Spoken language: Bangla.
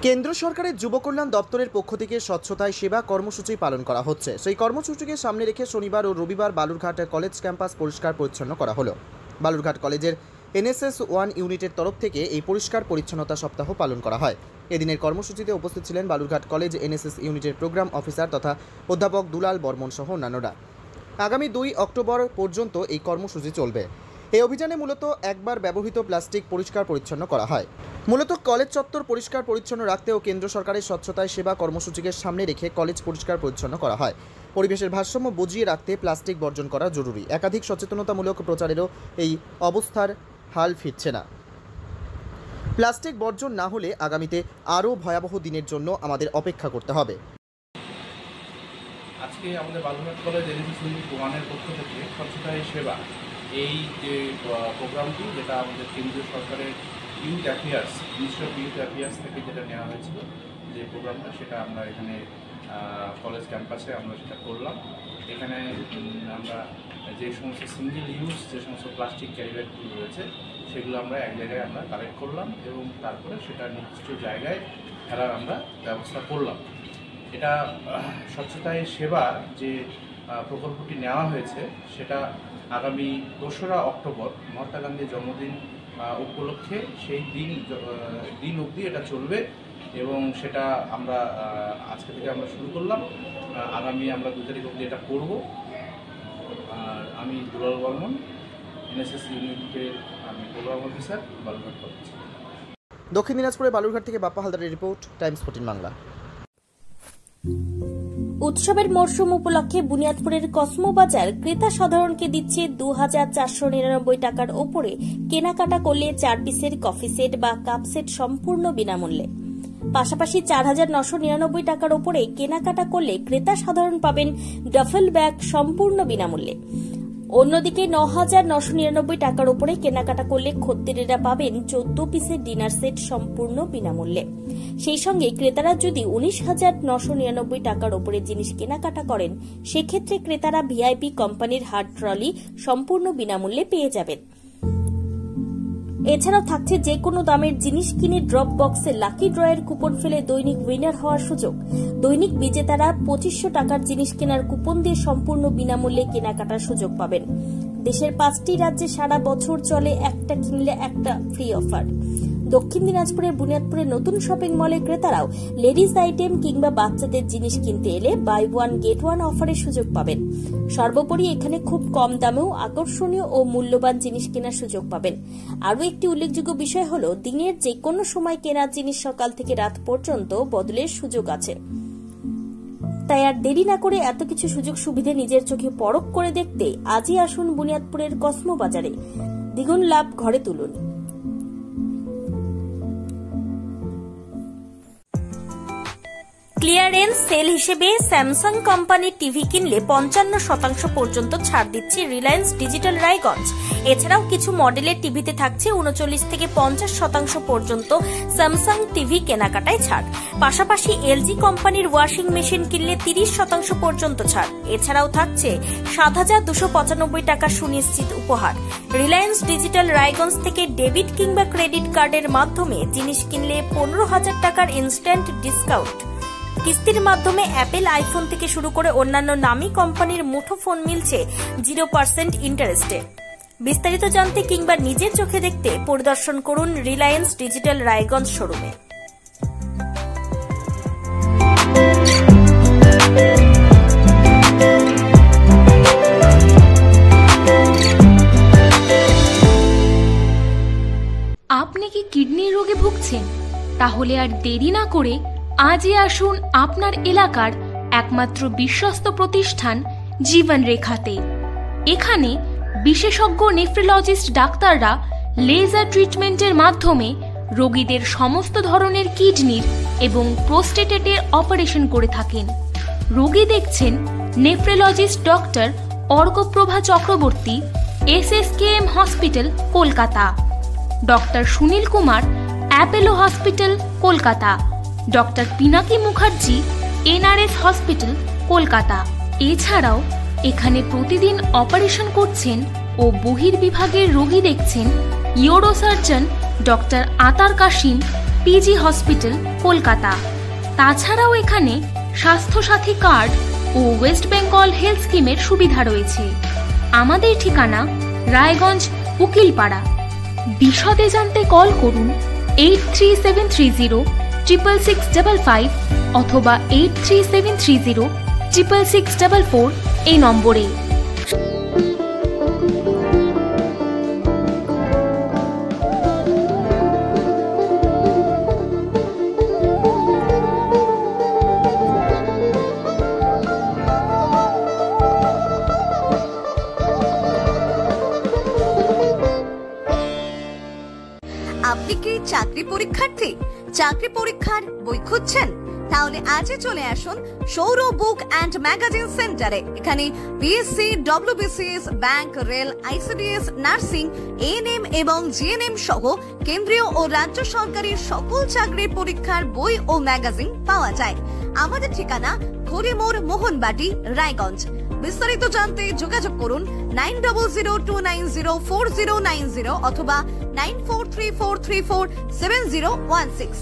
কেন্দ্র সরকারের যুব কল্যাণ দপ্তরের পক্ষ থেকে স্বচ্ছতায় সেবা কর্মসূচি পালন করা হচ্ছে। সেই কর্মসূচিকে সামনে রেখে শনিবার ও রবিবার বালুরঘাট কলেজ ক্যাম্পাস পরিষ্কার পরিচ্ছন্ন করা হলো। বালুরঘাট কলেজের NSS 1 ইউনিটের তরফ থেকে এই পরিষ্কার পরিচ্ছন্নতা সপ্তাহ পালন করা হয়। এদিনের কর্মসূচিতে উপস্থিত ছিলেন বালুরঘাট কলেজ NSS ইউনিটের প্রোগ্রাম অফিসার তথা অধ্যাপক দুলাল বর্মন সহ অন্যান্যরা। আগামী 2 অক্টোবর পর্যন্ত এই কর্মসূচি চলবে। এই অভিযানে মূলত একবার ব্যবহৃত প্লাস্টিক পরিষ্কার পরিচ্ছন্ন করা হয়। মূলত কলেজ চত্বর পরিষ্কার পরিচ্ছন্ন রাখতে ও কেন্দ্র সরকারের স্বচ্ছতায় সেবা কর্মসূচিকে সামনে রেখে কলেজ পরিষ্কার পরিচ্ছন্ন করা হয়। পরিবেশের ভারসাম্য বজিয়ে রাখতে প্লাস্টিক বর্জন করা জরুরি। একাধিক সচেতনতামূলক প্রচারেরও এই অবস্থার হাল ফিরছে না। প্লাস্টিক বর্জন না হলে আগামীতে আরও ভয়াবহ দিনের জন্য আমাদের অপেক্ষা করতে হবে। আজকে আমাদের বালুরঘাট কলেজ NSS 1-এর পক্ষ থেকে স্বচ্ছতায় সেবা এই যে প্রোগ্রামটি, যেটা আমাদের কেন্দ্রীয় সরকারের youth affairs, ministry of youth affairs থেকে যেটা নেওয়া হয়েছিল যে প্রোগ্রামটা, সেটা আমরা এখানে কলেজ ক্যাম্পাসে আমরা সেটা করলাম। এখানে আমরা যে সমস্ত সিঙ্গেল ইউজ যে সমস্ত প্লাস্টিক ক্যারি ব্যাগগুলো রয়েছে সেগুলো আমরা এক জায়গায় আমরা কালেক্ট করলাম এবং তারপরে সেটা নির্দিষ্ট জায়গায় ফেলার আমরা ব্যবস্থা করলাম। এটা স্বচ্ছতায় সেবা যে প্রকল্পটি নেওয়া হয়েছে সেটা আগামী 2রা অক্টোবর মহাত্মা গান্ধীর জন্মদিন উপলক্ষে সেই দিন অবধি এটা চলবে এবং সেটা আমরা আজকে থেকে আমরা শুরু করলাম। আগামী আমরা 2 তারিখ অবধি এটা করব। আর আমি দুলাল বর্মন, NSS ইউনিটের আমি প্রোগ্রাম অফিসার, বালুরঘাট কলেজ। দক্ষিণ দিনাজপুরের বালুরঘাট থেকে বাপ্পা হালদারের রিপোর্ট, টাইমস 14 বাংলা। উৎসবের মরশুম উপলক্ষে বুনিয়াদপুরের কসমো বাজার ক্রেতা সাধারণকে দিচ্ছে 2499 টাকার ওপরে কেনাকাটা করলে 4 পিসের কফি সেট বা কাপ সেট সম্পূর্ণ বিনামূল্যে। পাশাপাশি 4999 টাকার ওপরে কেনাকাটা করলে ক্রেতা সাধারণ পাবেন ডাফেল ব্যাগ সম্পূর্ণ বিনামূল্যে। অন্যদিকে 9999 টাকার ওপরে কেনাকাটা করলে খদ্দেরেরা পাবেন 14 পিসের ডিনার সেট সম্পূর্ণ বিনামূল্যে। সেই সঙ্গে ক্রেতারা যদি 19,999 টাকার ওপরে জিনিস কেনাকাটা করেন সেক্ষেত্রে ক্রেতারা VIP কোম্পানির হার্ড ট্রলি সম্পূর্ণ বিনামূল্যে পেয়ে যাবেন। এছাড়াও থাকছে যে কোনো দামের জিনিস কিনে ড্রপ বক্সে লাকি ড্রয়ের কুপন ফেলে দৈনিক উইনার হওয়ার সুযোগ। দৈনিক বিজেতারা 2500 টাকার জিনিস কেনার কুপন দিয়ে সম্পূর্ণ বিনামূল্যে কেনাকাটার সুযোগ পাবেন। দেশের 5টি রাজ্যে সারা বছর চলে একটা কিনলে একটা ফ্রি অফার। দক্ষিণ দিনাজপুরের বুনিয়াদপুরে নতুন শপিং মলে ক্রেতারাও লেডিস আইটেম কিংবা বাচ্চাদের জিনিস কিনতে এলে বাই 1 গেট 1 অফারের সুযোগ পাবেন। সর্বোপরি এখানে খুব কম দামেও আকর্ষণীয় ও মূল্যবান জিনিস কেনার সুযোগ পাবেন। আরও একটি উল্লেখযোগ্য বিষয় হল দিনের যে কোনো সময় কেনার জিনিস সকাল থেকে রাত পর্যন্ত বদলের সুযোগ আছে। তাই আর দেরি না করে এত কিছু সুযোগ সুবিধে নিজের চোখে পরখ করে দেখতে আজই আসুন বুনিয়াদপুরের কসমো বাজারে। দ্বিগুণ লাভ ঘরে তুলুন। ক্লিয়ারেন্স সেল হিসেবে স্যামসাং কোম্পানির টিভি কিনলে 55% পর্যন্ত ছাড় দিচ্ছে রিলায়েন্স ডিজিটাল রায়গঞ্জ। এছাড়াও কিছু মডেলের টিভিতে থাকছে 39 থেকে 50% পর্যন্ত স্যামসাং টিভি কেনাকাটায় ছাড়। পাশাপাশি LG কোম্পানির ওয়াশিং মেশিন কিনলে 30% পর্যন্ত ছাড়। এছাড়াও থাকছে 7,295 টাকা সুনিশ্চিত উপহার। রিলায়েন্স ডিজিটাল রায়গঞ্জ থেকে ডেবিট কিংবা ক্রেডিট কার্ডের মাধ্যমে জিনিস কিনলে 15,000 টাকার ইনস্ট্যান্ট ডিসকাউন্ট। কিস্তির মাধ্যমে অ্যাপেল আইফোন থেকে শুরু করে অন্যান্য নামী কোম্পানির মুঠো ফোন মিলছে 0% ইন্টারেস্টে। বিস্তারিত জানতে কিংবা নিজের চোখে দেখতে পরিদর্শন করুন রিলায়েন্স ডিজিটাল রায়গঞ্জ শোরুমে। আপনি কি কিডনি রোগে ভুগছেন? তাহলে আর দেরি না করে আজই আসুন আপনার এলাকার একমাত্র বিশ্বস্ত প্রতিষ্ঠান জীবন রেখাতে। এখানে বিশেষজ্ঞ নেফ্রোলজিস্ট ডাক্তাররা লেজার ট্রিটমেন্টের মাধ্যমে রোগীদের সমস্ত ধরনের কিডনির এবং প্রোস্টেটের অপারেশন করে থাকেন। রোগী দেখছেন nephrologist doctor Arkaprava Chakraborty, SSKM hospital, Kolkata. Doctor Sunil Kumar, Apollo hospital, Kolkata. Doctor Pinaki Mukherjee, NRS hospital, Kolkata. এছাড়াও এখানে প্রতিদিন অপারেশন করছেন ও বহির্বিভাগের রোগী দেখছেন ইউরোসার্জন ডক্টর আতার কাশিম, পিজি হসপিটাল, কলকাতা। তাছাড়াও এখানে স্বাস্থ্যসাথী কার্ড ও ওয়েস্ট বেঙ্গল হেলথ স্কিমের সুবিধা রয়েছে। আমাদের ঠিকানা রায়গঞ্জ, উকিলপাড়া। বিশদে জানতে কল করুন 8373066655 অথবা 8373066644 এই নম্বরে। আপনি কি চাকরি পরীক্ষার্থী? চাকরি পরীক্ষার বই খুঁজছেন? তাহলে আজই চলে আসুন সৌর বুক অ্যান্ড ম্যাগাজিন সেন্টারে। এখানে BSc, WBCS, bank, rail, ICDS, nursing, ANM এবং জিএনএম সহ কেন্দ্রীয় ও রাজ্য সরকারি সকল চাকরির পরীক্ষার বই ও ম্যাগাজিন পাওয়া যায়। আমাদের ঠিকানা ঘড়িমোড়, মোহনবাটি, রায়গঞ্জ। বিস্তারিত জানতে যোগাযোগ করুন 9002904090 অথবা 9434347016।